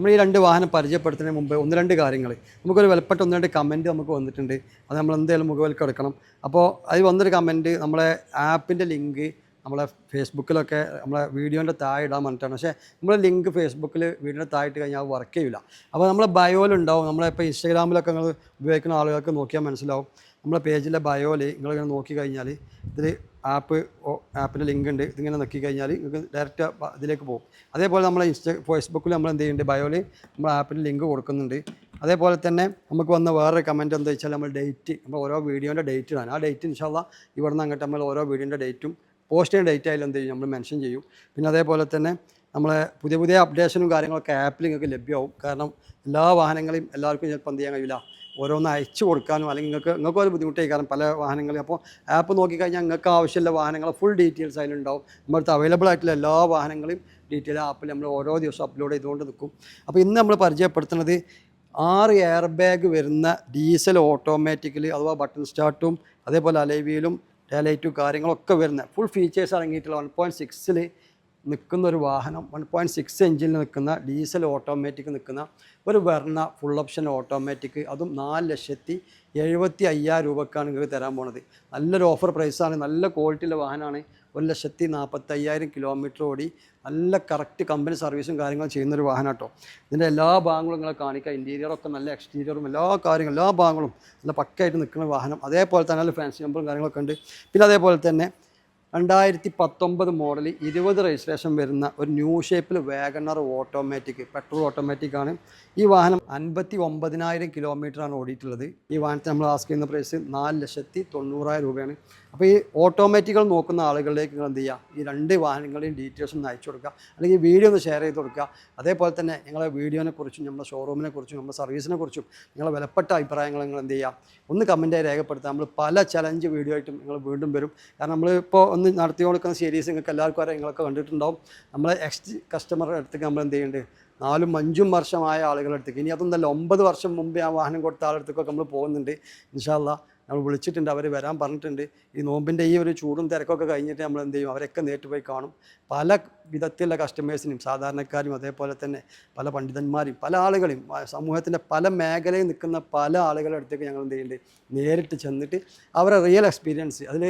നമ്മൾ ഈ രണ്ട് വാഹനം പരിചയപ്പെടുത്തുന്നതിന് മുമ്പ് ഒന്ന് രണ്ട് കാര്യങ്ങൾ നമുക്കൊരു വിലപ്പെട്ട ഒന്ന് രണ്ട് കമൻറ്റ് നമുക്ക് വന്നിട്ടുണ്ട്. അത് നമ്മൾ എന്തായാലും മുഖവിലേക്ക് എടുക്കണം. അപ്പോൾ അത് വന്നൊരു കമൻറ്റ് നമ്മളെ ആപ്പിൻ്റെ ലിങ്ക് നമ്മളെ ഫേസ്ബുക്കിലൊക്കെ നമ്മളെ വീഡിയോൻ്റെ താഴെ ഇടാൻ പറഞ്ഞിട്ടാണ്. പക്ഷേ നമ്മൾ ലിങ്ക് ഫേസ്ബുക്കിൽ വീഡിയോൻ്റെ താഴെ ഇട്ട് കഴിഞ്ഞാൽ അത് വർക്ക് ചെയ്യില്ല. അപ്പോൾ നമ്മളെ ബയോയിലുണ്ടാവും. നമ്മളിപ്പോൾ ഇൻസ്റ്റാഗ്രാമിലൊക്കെ നിങ്ങൾ ഉപയോഗിക്കുന്ന ആളുകൾക്ക് നോക്കിയാൽ മനസ്സിലാവും. നമ്മളെ പേജിലെ ബയോയിൽ നിങ്ങളിങ്ങനെ നോക്കി കഴിഞ്ഞാൽ ഇതിൽ ആപ്പിൻ്റെ ലിങ്ക് ഉണ്ട്. ഇതിങ്ങനെ നോക്കി കഴിഞ്ഞാൽ നിങ്ങൾക്ക് ഡയറക്റ്റ് ഇതിലേക്ക് പോകും. അതേപോലെ നമ്മൾ ഫേസ്ബുക്കിൽ നമ്മൾ എന്ത് ചെയ്യുന്നുണ്ട്, ബയോയിൽ നമ്മൾ ആപ്പിൻ്റെ ലിങ്ക് കൊടുക്കുന്നുണ്ട്. അതേപോലെ തന്നെ നമുക്ക് വന്ന വേറൊരു കമൻറ്റ് എന്താ വെച്ചാൽ നമ്മൾ ഡേറ്റ്, നമ്മൾ ഓരോ വീഡിയോൻ്റെ ഡേറ്റ് ഇടാൻ, ആ ഡേറ്റ് ഇൻഷാല്ലാ ഇവിടുന്ന് അങ്ങോട്ട് നമ്മൾ ഓരോ വീഡിയോൻ്റെ ഡേറ്റും പോസ്റ്റ് ചെയ്യുന്ന ഡേറ്റ് ആയാലും എന്ത് ചെയ്യും നമ്മൾ മെൻഷൻ ചെയ്യും. പിന്നെ അതേപോലെ തന്നെ നമ്മളെ പുതിയ അപ്ഡേഷനും കാര്യങ്ങളൊക്കെ ആപ്പിൽ നിങ്ങൾക്ക് ലഭ്യമാവും. കാരണം എല്ലാ വാഹനങ്ങളെയും എല്ലാവർക്കും ചിലപ്പോൾ എന്ത് ചെയ്യാൻ കഴിയില്ല, ഓരോന്ന് അയച്ചു കൊടുക്കാനും അല്ലെങ്കിൽ നിങ്ങൾക്ക് ഒരു ബുദ്ധിമുട്ടായി. കാരണം പല വാഹനങ്ങളും അപ്പോൾ ആപ്പ് നോക്കിക്കഴിഞ്ഞാൽ നിങ്ങൾക്ക് ആവശ്യമുള്ള വാഹനങ്ങൾ ഫുൾ ഡീറ്റെയിൽസ് അതിലുണ്ടാവും. നമ്മളടുത്ത് അവൈലബിൾ ആയിട്ടുള്ള എല്ലാ വാഹനങ്ങളെയും ഡീറ്റെയിൽ ആപ്പിൽ നമ്മൾ ഓരോ ദിവസവും അപ്ലോഡ് ചെയ്തുകൊണ്ട് നിൽക്കും. അപ്പോൾ ഇന്ന് നമ്മൾ പരിചയപ്പെടുത്തുന്നത് 6 എയർ ബാഗ് വരുന്ന ഡീസൽ ഓട്ടോമാറ്റിക്കലി അഥവാ ബട്ടൺ സ്റ്റാർട്ടും അതേപോലെ അലൈവിയിലും ടൈലൈറ്റും കാര്യങ്ങളൊക്കെ വരുന്ന ഫുൾ ഫീച്ചേഴ്സ് അടങ്ങിയിട്ടുള്ള 1.6 നിൽക്കുന്ന ഒരു വാഹനം, 1.6 എഞ്ചിനിൽ നിൽക്കുന്ന ഡീസൽ ഓട്ടോമാറ്റിക് നിൽക്കുന്ന ഒരു വെർണ ഫുൾ ഓപ്ഷൻ ഓട്ടോമാറ്റിക്, അതും 4,75,000 രൂപക്കാണ് നിങ്ങൾക്ക് തരാൻ പോണത്. നല്ലൊരു ഓഫർ പ്രൈസാണ്. നല്ല ക്വാളിറ്റിയുള്ള വാഹനമാണ്. 1,45,000 കിലോമീറ്റർ ഓടി നല്ല കറക്റ്റ് കമ്പനി സർവീസും കാര്യങ്ങളും ചെയ്യുന്നൊരു വാഹനം കേട്ടോ. ഇതിൻ്റെ എല്ലാ ഭാഗങ്ങളും നിങ്ങളെ കാണിക്കുക. ഇൻറ്റീരിയറൊക്കെ നല്ല എക്സ്റ്റീരിയറും എല്ലാ കാര്യങ്ങളും എല്ലാ ഭാഗങ്ങളും നല്ല പക്കയായിട്ട് നിൽക്കുന്ന വാഹനം. അതേപോലെ തന്നെ നല്ല ഫാൻസി നമ്പറും കാര്യങ്ങളൊക്കെ ഉണ്ട്. പിന്നെ അതേപോലെ തന്നെ 2019 മോഡൽ 20 രജിസ്ട്രേഷൻ വരുന്ന ഒരു ന്യൂ ഷേപ്പിൽ വാഗണർ ഓട്ടോമാറ്റിക് പെട്രോൾ ഓട്ടോമാറ്റിക്കാണ്. ഈ വാഹനം 59,000 കിലോമീറ്ററാണ് ഓടിയിട്ടുള്ളത്. ഈ വാഹനത്തിന് നമ്മൾ ആസ്ക് ചെയ്യുന്ന പ്രൈസ് 4,90,000 രൂപയാണ്. അപ്പോൾ ഈ ഓട്ടോമാറ്റിക്കുകൾ നോക്കുന്ന ആളുകളിലേക്ക് നിങ്ങൾ എന്ത് ചെയ്യുക, ഈ രണ്ട് വാഹനങ്ങളുടെയും ഡീറ്റെയിൽസ് ഒന്ന് അയച്ചു കൊടുക്കുക, അല്ലെങ്കിൽ വീഡിയോ ഒന്ന് ഷെയർ ചെയ്ത് കൊടുക്കുക. അതേപോലെ തന്നെ നിങ്ങളെ വീഡിയോനെ കുറിച്ചും നമ്മുടെ ഷോറൂമിനെ കുറിച്ചും നമ്മുടെ സർവീസിനെ കുറിച്ചും നിങ്ങളെ വിലപ്പെട്ട അഭിപ്രായങ്ങൾ നിങ്ങൾ എന്ത് ചെയ്യുക, ഒന്ന് കമൻറ്റായി രേഖപ്പെടുത്തുക. നമ്മൾ പല ചലഞ്ച് വീഡിയോ ആയിട്ടും നിങ്ങൾ വീണ്ടും വരും. കാരണം നമ്മളിപ്പോൾ ഒന്ന് നടത്തി കൊടുക്കുന്ന സീരീസ് നിങ്ങൾക്ക് എല്ലാവർക്കും അറിയാം, നിങ്ങളൊക്കെ കണ്ടിട്ടുണ്ടാവും. നമ്മളെ കസ്റ്റമറുടെ അടുത്തേക്ക് നമ്മൾ എന്ത് ചെയ്യുന്നുണ്ട്, 4-5 വർഷമായ ആളുകളുടെ അടുത്തേക്ക്, ഇനി അതൊന്നല്ല 9 വർഷം മുമ്പേ ആ വാഹനം കൊടുത്ത ആളടുത്തേക്കൊക്കെ നമ്മൾ പോകുന്നുണ്ട്. ഇൻഷാ അല്ലാ നമ്മൾ വിളിച്ചിട്ടുണ്ട്, അവർ വരാൻ പറഞ്ഞിട്ടുണ്ട്. ഈ നോമ്പിൻ്റെ ഈ ഒരു ചൂടും തിരക്കൊക്കെ കഴിഞ്ഞിട്ട് നമ്മൾ എന്ത് ചെയ്യും, അവരൊക്കെ നേരിട്ട് പോയി കാണും. പല വിധത്തിലുള്ള കസ്റ്റമേഴ്സിനും സാധാരണക്കാരും അതേപോലെ തന്നെ പല പണ്ഡിതന്മാരും പല ആളുകളെയും സമൂഹത്തിൻ്റെ പല മേഖലയിൽ നിൽക്കുന്ന പല ആളുകളുടെ അടുത്തേക്ക് ഞങ്ങൾ എന്ത് ചെയ്യുന്നുണ്ട്, നേരിട്ട് ചെന്നിട്ട് അവരെ റിയൽ എക്സ്പീരിയൻസ്, അതിൽ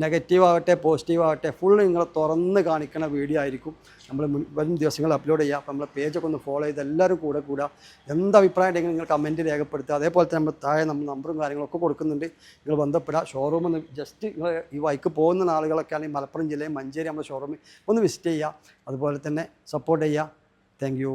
നെഗറ്റീവ് ആവട്ടെ പോസിറ്റീവ് ആവട്ടെ ഫുൾ നിങ്ങളെ തുറന്ന് കാണിക്കുന്ന വീഡിയോ ആയിരിക്കും നമ്മൾ വരും ദിവസങ്ങൾ അപ്ലോഡ് ചെയ്യുക. അപ്പോൾ നമ്മളെ പേജൊക്കെ ഒന്ന് ഫോളോ ചെയ്ത് എല്ലാവരും കൂടുക. എന്ത് അഭിപ്രായം ഉണ്ടെങ്കിൽ നിങ്ങൾ കമൻറ്റ് രേഖപ്പെടുത്തുക. അതേപോലെ തന്നെ നമ്മൾ താഴെ നമ്മൾ നമ്പറും കാര്യങ്ങളൊക്കെ കൊടുക്കുന്നുണ്ട്, നിങ്ങൾ ബന്ധപ്പെടുക. ഷോറൂമിൽ നിന്ന് ജസ്റ്റ് നിങ്ങൾ ഈ വൈക്ക് പോകുന്ന ആളുകളൊക്കെ ആണെങ്കിൽ മലപ്പുറം ജില്ലയിൽ മഞ്ചേരി നമ്മുടെ ഷോറൂമിൽ ഒന്ന് വിസിറ്റ് ചെയ്യുക. അതുപോലെ തന്നെ സപ്പോർട്ട് ചെയ്യുക. Thank you.